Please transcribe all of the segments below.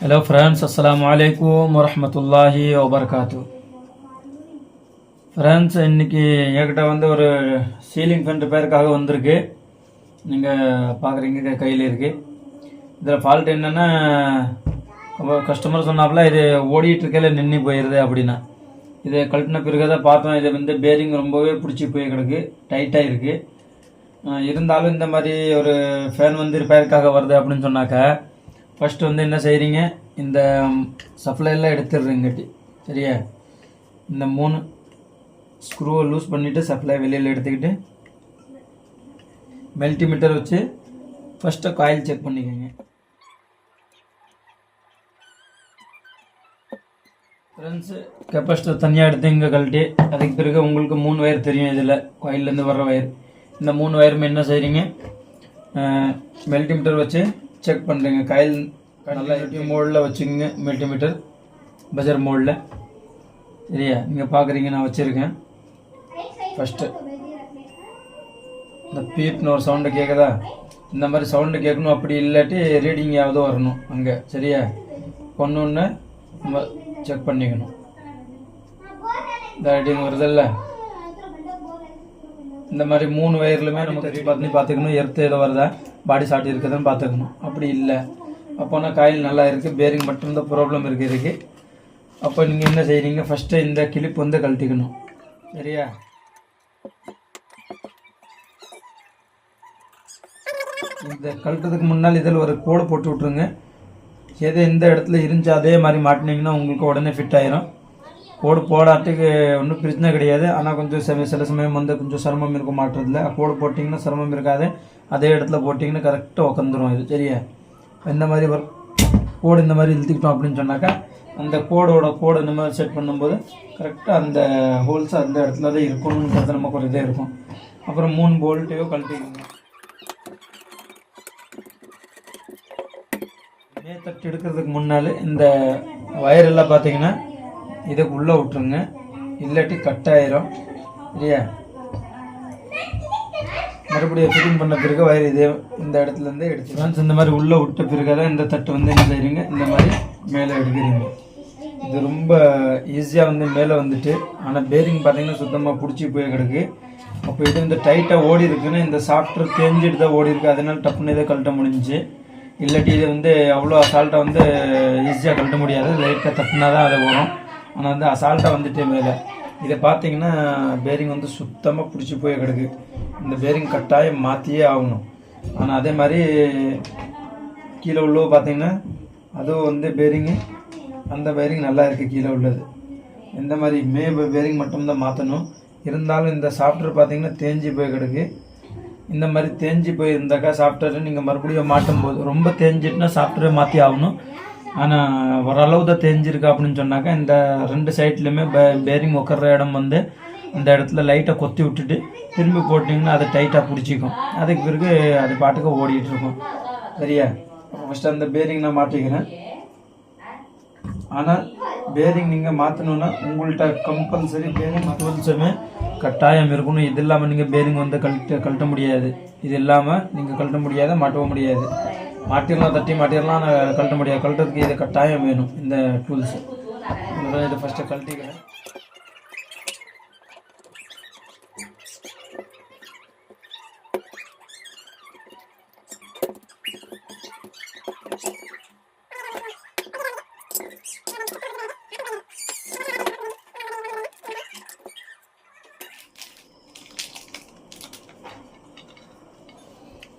Hello friends, அஸ்ஸலாமு அலைக்கும் வரஹ்மத்துல்லாஹி வபரகாத்து. ஃப்ரெண்ட்ஸ், இன்றைக்கி என்கிட்ட வந்து ஒரு சீலிங் ஃபேன் ரிப்பேருக்காக வந்திருக்கு. நீங்கள் பார்க்குறீங்க, கையில் இருக்குது. இதில் ஃபால்ட் என்னென்னா, கஸ்டமர் சொன்னாப்புல இது ஓடிட்டுருக்கையில் நின்று போயிடுது அப்படின்னா. இதை கழட்டின பிறகு தான் பார்த்தோம், இதை வந்து பேரிங் ரொம்பவே பிடிச்சி போய் கிடக்கு, டைட்டாக இருக்குது. இருந்தாலும் இந்த மாதிரி ஒரு ஃபேன் வந்து ரிப்பேருக்காக வருது அப்படின்னு சொன்னாக்கா, ஃபஸ்ட்டு வந்து என்ன செய்கிறீங்க, இந்த சப்ளைலாம் எடுத்துடுறீங்கட்டி சரியா. இந்த 3 ஸ்க்ரூவை லூஸ் பண்ணிவிட்டு சப்ளை வெளியில் எடுத்துக்கிட்டு மெல்டிமீட்டர் வச்சு ஃபஸ்ட்டு காயில் செக் பண்ணிக்கோங்க. ஃப்ரெண்ட்ஸு, கெப்பாசிட்டர் தனியாக எடுத்து இங்கே கழட்டி அதுக்கு பிறகு உங்களுக்கு 3 வயர் தெரியும். இதில் காயிலேருந்து வர்ற வயர், இந்த 3 வயருமே என்ன செய்கிறீங்க, மெல்டிமீட்டர் வச்சு செக் பண்ணுறீங்க. காயில் நல்லா மோடில் வச்சுக்கோங்க, மெல்டிமீட்டர் பஜர் மோடில் சரியா. நீங்கள் பார்க்குறீங்க, நான் வச்சுருக்கேன். ஃபஸ்ட்டு இந்த பீப்னு ஒரு சவுண்டு கேட்குதா, இந்த மாதிரி சவுண்டு கேட்கணும். அப்படி இல்லாட்டி ரீடிங் யாவது வரணும் அங்கே சரியா. ஒன்று நம்ம செக் பண்ணிக்கணும். இந்த ரீடிங் வருதில்ல, இந்த மாதிரி 3 வயர்லுமே நம்ம பார்த்துக்கணும். எர்த்து ஏதோ வருதா, பாடி ஷார்ட் இருக்குதுன்னு பார்த்துக்கணும். அப்படி இல்லை அப்போனா காயில் நல்லா இருக்குது, பேரிங் மட்டும்தான் ப்ராப்ளம் இருக்குது. அப்போ நீங்கள் என்ன செய்கிறீங்க, ஃபஸ்ட்டு இந்த கிளிப் வந்து கழட்டிக்கணும் சரியா. இந்த கழட்டுறதுக்கு முன்னால் இதில் ஒரு கோடு போட்டு விட்ருங்க. எது எந்த இடத்துல இருந்துச்சு அதே மாதிரி மாட்டினீங்கன்னா உங்களுக்கு உடனே ஃபிட் ஆயிரும். கோடு போடாட்டுக்கு ஒன்றும் பிரச்சனை கிடையாது. ஆனால் கொஞ்சம் சில சமயம் வந்து கொஞ்சம் சிரமம் இருக்க மாட்டுறதில்ல. கோடு போட்டிங்கன்னா சிரமம் இருக்காது, அதே இடத்துல போட்டிங்கன்னா கரெக்டாக உட்காந்துரும் இது சரியா. இந்த மாதிரி ஒரு கோடு இந்த மாதிரி இழுத்துக்கிட்டோம் அப்படின்னு சொன்னாக்கா, அந்த கோடு இந்த மாதிரி செட் பண்ணும்போது கரெக்டாக அந்த ஹோல்ஸ் அந்த இடத்துல தான் இருக்கணுன்றது நமக்கு ஒரு இதே இருக்கும். அப்புறம் 3 போல்ட்டையோ கழட்டிக்கணும். தட்டு எடுக்கிறதுக்கு முன்னால் இந்த வயரெல்லாம் பார்த்தீங்கன்னா இதுக்கு உள்ளே விட்டுருங்க, இல்லாட்டி கட் ஆயிரும் சரியா. மறுபடியும் ஃபிட்டிங் பண்ண பிறகு வயர் இதே இந்த இடத்துலேருந்து எடுத்துக்கலாம். இந்த மாதிரி உள்ளே விட்ட பிறகு தான் இந்த தட்டு வந்து என்ன செய்கிறீங்க, இந்த மாதிரி மேலே எடுக்கிறீங்க. இது ரொம்ப ஈஸியாக வந்து மேலே வந்துட்டு, ஆனால் பேரிங் பார்த்தீங்கன்னா சுத்தமாக பிடிச்சி போய் கிடக்கு. அப்போ இது வந்து டைட்டாக ஓடி இருக்குன்னா இந்த சாஃப்ட்வேர் தேஞ்சிட்டு தான் ஓடி இருக்குது, அதனால டப்புன்னு இதை கழட்ட முடிஞ்சிச்சு. இல்லாட்டி இது வந்து அவ்வளோ அசால்ட்டாக வந்து ஈஸியாக கழட்ட முடியாது, லைட்டாக தப்புனா தான் அதை வரும். ஆனால் வந்து அசால்ட்டாக வந்துட்டு மேலே இதை பார்த்தீங்கன்னா பேரிங் வந்து சுத்தமாக பிடிச்சி போய் கிடக்கு. இந்த பேரிங் கட்டாயம் மாற்றியே ஆகணும். ஆனால் அதே மாதிரி கீழே உள்ளவோ பார்த்தீங்கன்னா அதுவும் வந்து பேரிங்கு, அந்த பேரிங் நல்லா இருக்குது கீழே உள்ளது. இந்த மாதிரி பேரிங் மட்டும்தான் மாற்றணும். இருந்தாலும் இந்த சாஃப்ட்வேர் பார்த்தீங்கன்னா தேஞ்சி போய் கிடக்கு. இந்த மாதிரி தேஞ்சி போயிருந்தாக்கா சாஃப்ட்வேர் நீங்கள் மறுபடியும் மாட்டும் போது ரொம்ப தேஞ்சிட்டுனா சாஃப்ட்வேர் மாற்றி ஆகணும். ஆனால் ஓரளவு தான் தேஞ்சிருக்கு அப்படின்னு சொன்னாக்கா இந்த 2 சைட்லையுமே பேரிங் உட்கார்ற இடம் வந்து அந்த இடத்துல லைட்டாக கொத்தி விட்டுட்டு திரும்பி போட்டிங்கன்னா அதை டைட்டாக பிடிச்சிக்கும். அதுக்கு பிறகு அது பாட்டுக்கு ஓடிட்டு இருக்கும் சரியா. ஃபஸ்ட்டு அந்த பேரிங் நான் மாட்டிக்கிறேன். ஆனால் பேரிங் நீங்கள் மாற்றணுன்னா உங்கள்கிட்ட கம்பல்சரி பேரிங் டூல்ஸுமே கட்டாயம் இருக்கணும். இது இல்லாமல் நீங்கள் பேரிங் வந்து கழட்ட முடியாது. இது இல்லாமல் நீங்கள் கழட்ட முடியாது, மாட்டவும் முடியாது. மாட்டிடலாம், தட்டி மாட்டிடலாம், ஆனால் கழட்ட முடியாது. கழட்டதுக்கு இது கட்டாயம் வேணும், இந்த டூல்ஸு. இதை ஃபஸ்ட்டு கழட்டிக்கிறேன்.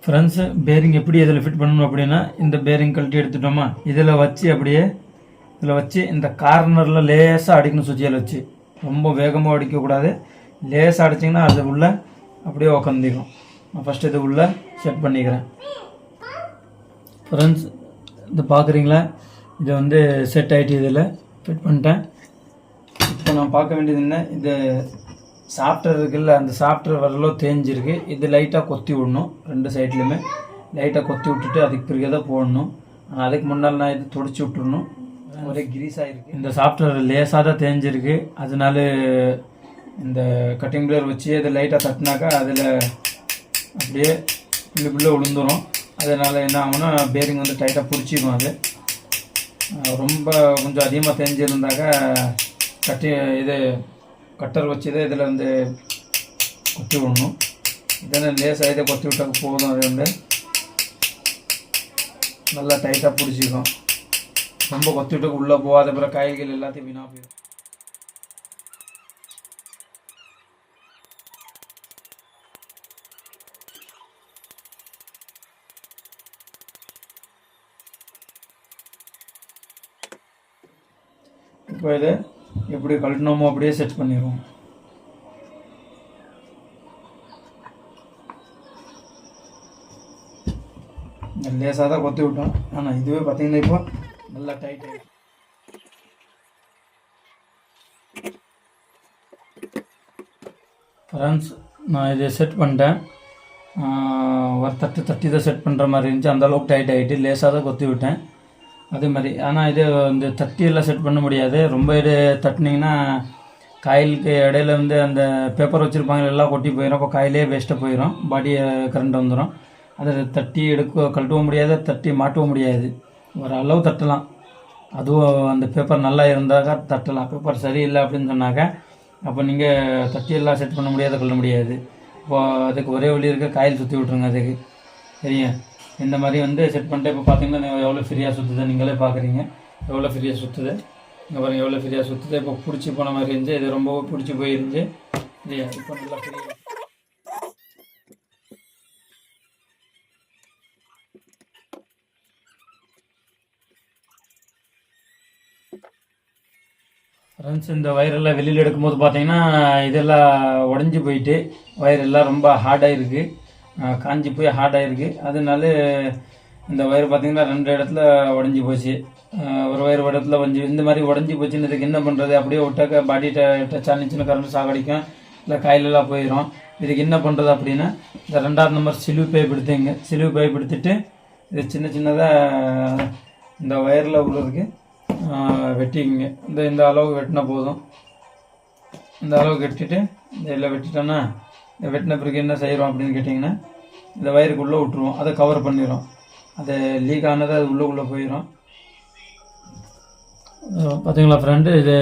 ஃப்ரெண்ட்ஸு, பேரிங் எப்படி இதில் ஃபிட் பண்ணணும் அப்படின்னா, இந்த பேரிங் கழட்டி எடுத்துட்டோமா, இதில் வச்சு இந்த கார்னரில் லேசாக அடிக்கணும். சுவிட்சில் வச்சு ரொம்ப வேகமாக அடிக்கக்கூடாது, லேசாக அடிச்சிங்கன்னா அது உள்ளே அப்படியே உக்காந்துக்கும். நான் ஃபஸ்ட்டு இது உள்ளே செட் பண்ணிக்கிறேன். ஃப்ரெண்ட்ஸ், இது பார்க்குறீங்களா, இது வந்து செட் ஆகிட்டு இதில் ஃபிட் பண்ணிட்டேன். இப்போ நான் பார்க்க வேண்டியது என்ன, இது சாஃப்ட்வேர் இருக்குல்ல, அந்த சாஃப்ட்வேர் வரலோ தேஞ்சிருக்கு. இது லைட்டாக கொத்தி விடணும், 2 சைட்லையுமே லைட்டாக கொத்தி விட்டுட்டு அதுக்கு பிறகு தான் போடணும். ஆனால் அதுக்கு முன்னால் நான் இது துடைச்சி விட்டுடணும், ஒரே கிரீஸாக இருக்குது. இந்த சாஃப்ட்வேர் லேசாக தான் தேஞ்சிருக்கு, அதனால இந்த கட்டிங் பிளேயர் வச்சு அதை லைட்டாக தட்டினாக்கா அதில் அப்படியே புள்ளி விழுந்துடும். அதனால் என்ன ஆகும்னா பேரிங் வந்து டைட்டாக பிடிச்சிக்கும். அது ரொம்ப கொஞ்சம் அதிகமாக தெரிஞ்சிருந்தாக்க இது கட்டர் வச்சு தான் இதில் வந்து கொத்தி விடணும். இதெல்லாம் லேசாக இதை கொத்தி விட்டாக்க போதும். அது வந்து நல்லா டைட்டாக பிடிச்சிக்கும். ரொம்ப கொத்தி விட்டு உள்ளே போகாத பிறகு காய்கறிகள் எல்லாத்தையும் வீணாக போயிடும். இப்போ இதை எப்படி கழட்டினோமோ அப்படியே செட் பண்ணிடுவோம். லேசாக தான் கொத்தி விட்டோம். ஆனால் இதுவே பார்த்தீங்கன்னா இப்போ நல்லா டைட் ஆகிடும். ஃப்ரெண்ட்ஸ், நான் இதை செட் பண்ணிட்டேன். ஒரு தட்டி தான் செட் பண்ணுற மாதிரி இருந்துச்சு. அந்தளவுக்கு டைட் ஆகிட்டு லேசாக தான் கொத்தி விட்டேன். அதே மாதிரி ஆனால் இது இந்த தட்டியெல்லாம் செட் பண்ண முடியாது. ரொம்ப இது தட்டினீங்கன்னா காயிலுக்கு இடையில வந்து அந்த பேப்பர் வச்சுருப்பாங்க எல்லாம் கொட்டி போயிடும். அப்போ காயிலே வேஸ்ட்டாக போயிடும், பாடி கரண்ட் வந்துடும். அதை தட்டி கழட்டவும் முடியாது, தட்டி மாட்டவும் முடியாது. ஒரு அளவு தட்டலாம். அதுவும் அந்த பேப்பர் நல்லா இருந்தாக்கா தட்டலாம். பேப்பர் சரியில்லை அப்படின்னு சொன்னாக்க அப்போ நீங்கள் தட்டியெல்லாம் செட் பண்ண முடியாது, கழட்ட முடியாது. இப்போது அதுக்கு ஒரே வழி இருக்க காயில் சுற்றி விட்ருங்க. அதுக்கு சரிங்க. இந்த மாதிரி வந்து செட் பண்ணிட்டு இப்போ பார்த்தீங்கன்னா எவ்வளோ ஃப்ரீயாக சுற்றுது நீங்களே பார்க்குறீங்க. எவ்வளோ ஃப்ரீயாக சுற்றுது இங்கே பாருங்கள், எவ்வளோ ஃப்ரீயாக சுற்றுது. இப்போ பிடிச்சி போன மாதிரி இருந்துச்சு. இது ரொம்ப பிடிச்சி போயிருந்துச்சு இல்லையா? இப்போ நல்லா ஃப்ரீயாக. ஃப்ரெண்ட்ஸ், இந்த வயரெல்லாம் வெளியில் எடுக்கும்போது பார்த்தீங்கன்னா இதெல்லாம் உடஞ்சி போயிட்டு வயரெல்லாம் ரொம்ப ஹார்டாக இருக்குது, காஞ்சி போய் ஹார்டாக இருக்குது. அதனால இந்த ஒயர் பார்த்திங்கன்னா 2 இடத்துல உடஞ்சி போச்சு. ஒரு ஒயர் இடத்துல இந்த மாதிரி உடஞ்சி போச்சுன்னு இதுக்கு என்ன பண்ணுறது? அப்படியே விட்டாக்க பாடி டச் ஆனிச்சுன்னு கரண்ட் சாகடிக்கும், இல்லை காயிலெல்லாம் போயிடும். இதுக்கு என்ன பண்ணுறது அப்படின்னா இந்த 2ஆவது நம்பர் சிலுவை பைப் எடுத்துங்க. சிலுவை பைப் எடுத்துட்டு இது சின்னதாக இந்த ஒயரில் உள்ளதுக்கு வெட்டிக்குங்க. இந்த அளவுக்கு வெட்டினா போதும். இந்த அளவுக்கு வெட்டிட்டு இதில் வெட்டிட்டோன்னா இந்த வெட்டின பிறகு என்ன செய்கிறோம் அப்படின்னு கேட்டிங்கன்னா இந்த வயருக்குள்ளே விட்டுருவோம். அதை கவர் பண்ணிடும். அது லீக் ஆனது அது உள்ளே போயிடும். பார்த்தீங்களா ஃப்ரெண்டு? இது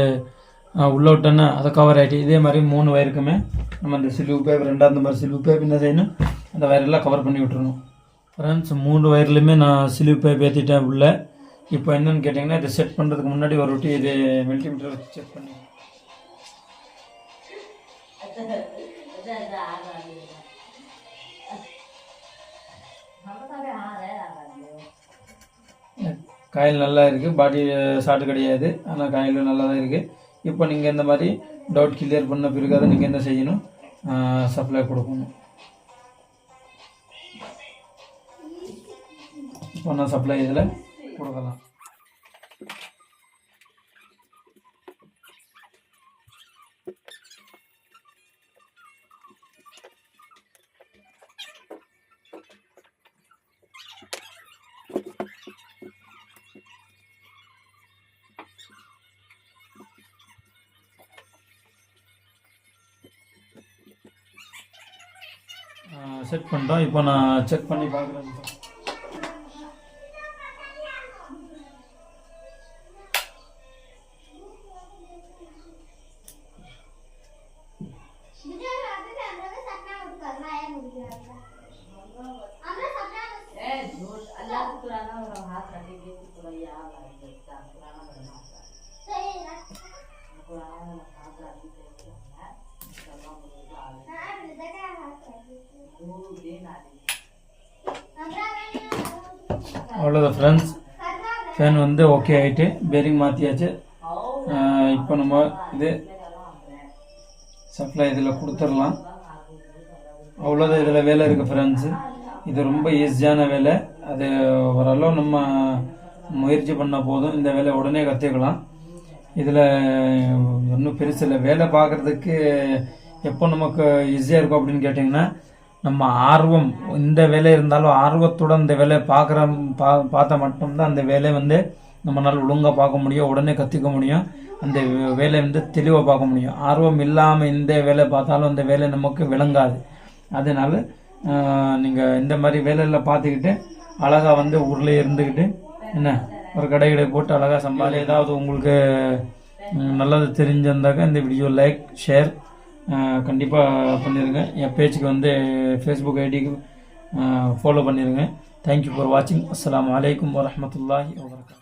உள்ளே விட்டோன்னா அதை கவர் ஆகிட்டு இதே மாதிரி 3 வயருக்குமே நம்ம அந்த சிலுவை பைப் 2ஆவது நம்பர் சிலுவை பைப் என்ன செய்யணும், அந்த வயரெல்லாம் கவர் பண்ணி விட்டுருணும். ஃப்ரெண்ட்ஸ், 3 வயர்லையுமே நான் சிலுவை பைப் ஏற்றிட்டேன் உள்ளே. இப்போ என்னென்னு கேட்டிங்கன்னா இதை செட் பண்ணுறதுக்கு முன்னாடி ஒரு ரொட்டி இது மல்டிமீட்டர் வச்சு செக் பண்ணி காயில் நல்லா இருக்குது. பாடி ஷார்ட் கிடையாது, ஆனால் காயில் நல்லா தான் இருக்குது. இப்போ நீங்கள் இந்த மாதிரி டவுட் கிளியர் பண்ண பிறகு அதை நீங்கள் என்ன செய்யணும், சப்ளை கொடுக்கணும். இப்போ நான் சப்ளை இதில் கொடுக்கலாம். செட் பண்ணிட்டோம். இப்போ நான் செக் பண்ணி பார்க்குறேன். அவ்வளோதான் ஃப்ரெண்ட்ஸ், ஃபேன் வந்து ஓகே ஆகிட்டு பேரிங் மாற்றியாச்சு. இப்போ நம்ம இது சப்ளை இதில் கொடுத்துடலாம். அவ்வளோதான் இதில் வேலை இருக்குது ஃப்ரெண்ட்ஸு. இது ரொம்ப ஈஸியான வேலை. அது ஓரளவு நம்ம முயற்சி பண்ணால் போதும், இந்த வேலை உடனே கற்றுக்கலாம். இதில் ஒன்றும் பெருசு இல்லை. வேலை பார்க்குறதுக்கு எப்போ நமக்கு ஈஸியாக இருக்கும் அப்படின்னு கேட்டிங்கன்னா நம்ம ஆர்வம், இந்த வேலை இருந்தாலும் ஆர்வத்துடன் இந்த வேலையை பார்த்தா மட்டும்தான் அந்த வேலையை வந்து நம்மளால் ஒழுங்காக பார்க்க முடியும், உடனே கற்றுக்க முடியும், அந்த வேலையை வந்து தெளிவாக பார்க்க முடியும். ஆர்வம் இல்லாமல் இந்த வேலை பார்த்தாலும் அந்த வேலை நமக்கு விளங்காது. அதனால் நீங்கள் இந்த மாதிரி வேலையில் பார்த்துக்கிட்டு அழகாக வந்து ஊரில் இருந்துக்கிட்டு என்ன ஒரு கடை போட்டு அழகாக சம்பாதி. ஏதாவது உங்களுக்கு நல்லது தெரிஞ்சிருந்தாக்கா இந்த வீடியோ லைக் ஷேர் கண்டிப்பாக பண்ணிடுங்க. என் பேஜுக்கு வந்து ஃபேஸ்புக் ஐடிக்கு ஃபாலோ பண்ணிடுங்க. தேங்க்யூ ஃபார் வாட்சிங். அஸ்ஸலாமு அலைக்கும் வரஹ்மத்துல்லாஹி வபரகாத்துஹு.